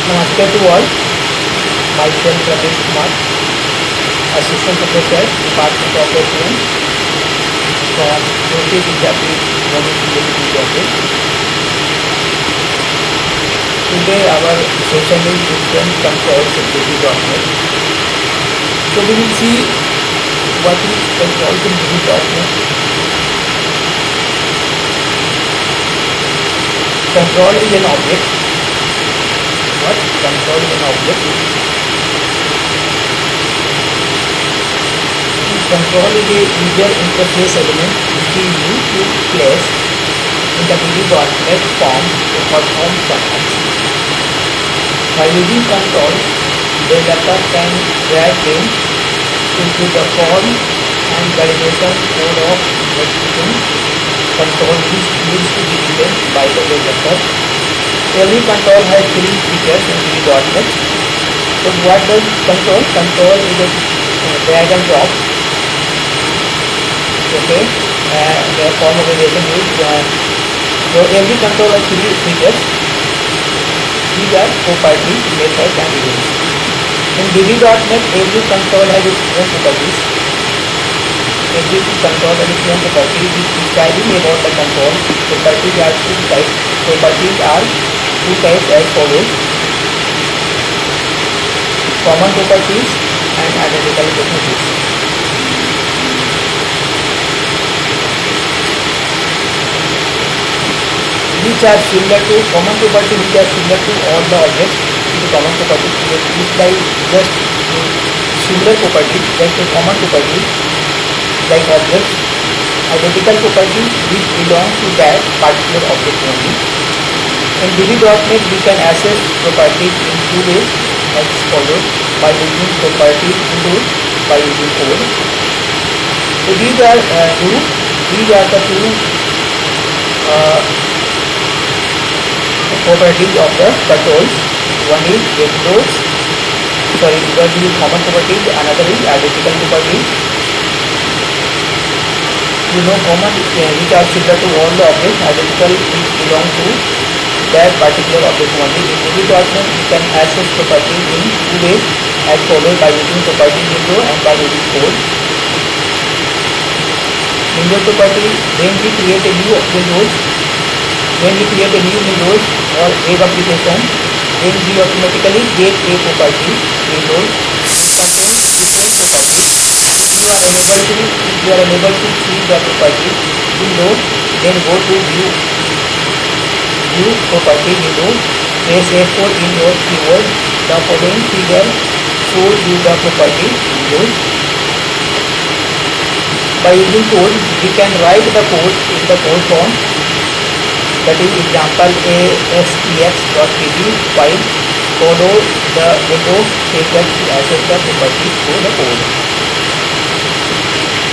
Namaskar to all. Myself Ramesh Kumar, Assistant Professor, Department of Opinion from Jyoti Vidyapith, Government University, Bombay. Today our session is different controls in DB.NET. So we will see what is controls in DB.NET. Control is an object. What? Control is an object. Control is a user interface element which is used to place in the DB.NET form to perform commands. By using control, developer can drag them into the form and validation code of execution control which needs to be written by the developer. Every control has three features in DB.NET. So what does control? Control is a drag and drop. Okay, the form of relation is so every control has three features. These are properties, methods and events. In DB.NET, every control has its own properties. Every control has its own properties. Describing about the control, properties are two types. Properties are two types as follows: common properties and identical properties. Which are similar to common property, which are similar to all the objects. The common property is like just similar property, just a common property like objects. Identical property which belong to that particular object only. In DB.NET we can access properties in two ways as follows: by using properties input, by using code. So these are the two properties of the controls. One is common properties, another is identical properties. You know, common which are similar to all the objects, identical which belong to that particular object only. In DB.NET you can access properties in two ways as follows: by using properties window and by using code. Window property, when we create a new Windows or web application, then we automatically get a property Windows contains different properties. If you are unable to see the property window, then go to view property window, press F4 in your keyboard. The following figure shows you the property windows. By using code, we can write the code in the code form. That is example ASTX.pd file. Follow the window statement to access the properties for the code.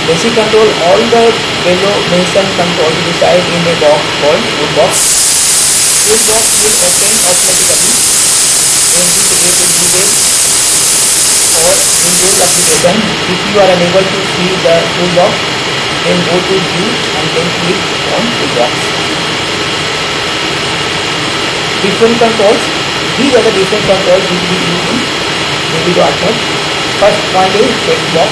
Basic control: all the below mentioned controls reside in a box called toolbox. Toolbox will open automatically when you create a new web or Windows application. If you are unable to see the toolbox, then go to view and then click on toolbox. Different controls. These are the different controls which we use in DB.NET. First one is checkbox.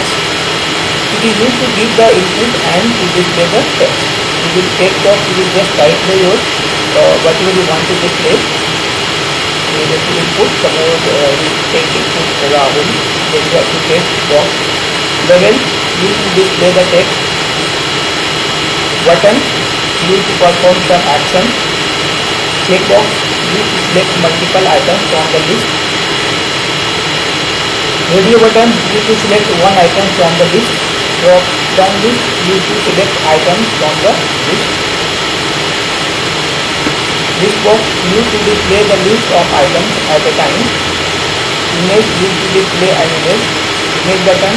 It is used to give the input and to display the text. You will checkbox, you will just type your whatever you want to display. You will to input. Suppose you take input Rahul, then you have to text box. Level, used to display the text. Button, used to perform some action. Checkbox, used to select multiple items from the list. Radio button, used to select one item from the list. Drop down list, used to select items from the list. List box, used to display the list of items at a time. Image, used to display an image. Image button,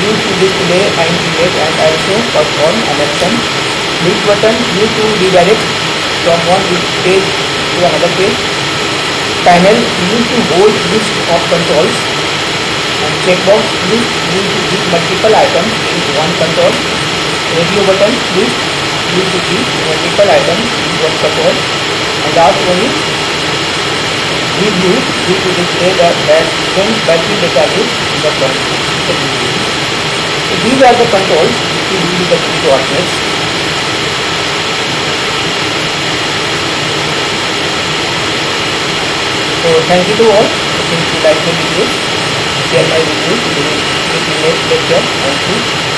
used to display an image and also perform an action. List button, used to redirect from one page to another page. Panel, used to hold list of controls. And checkbox, used to give multiple items in one control. Radio button, used to give multiple items in one control. And last one is used to display the when battery discharges the front LED. So these are the controls to do with the BD coordinates. So thank you to all. If you like the video, share my video to the next lecture. Thank you.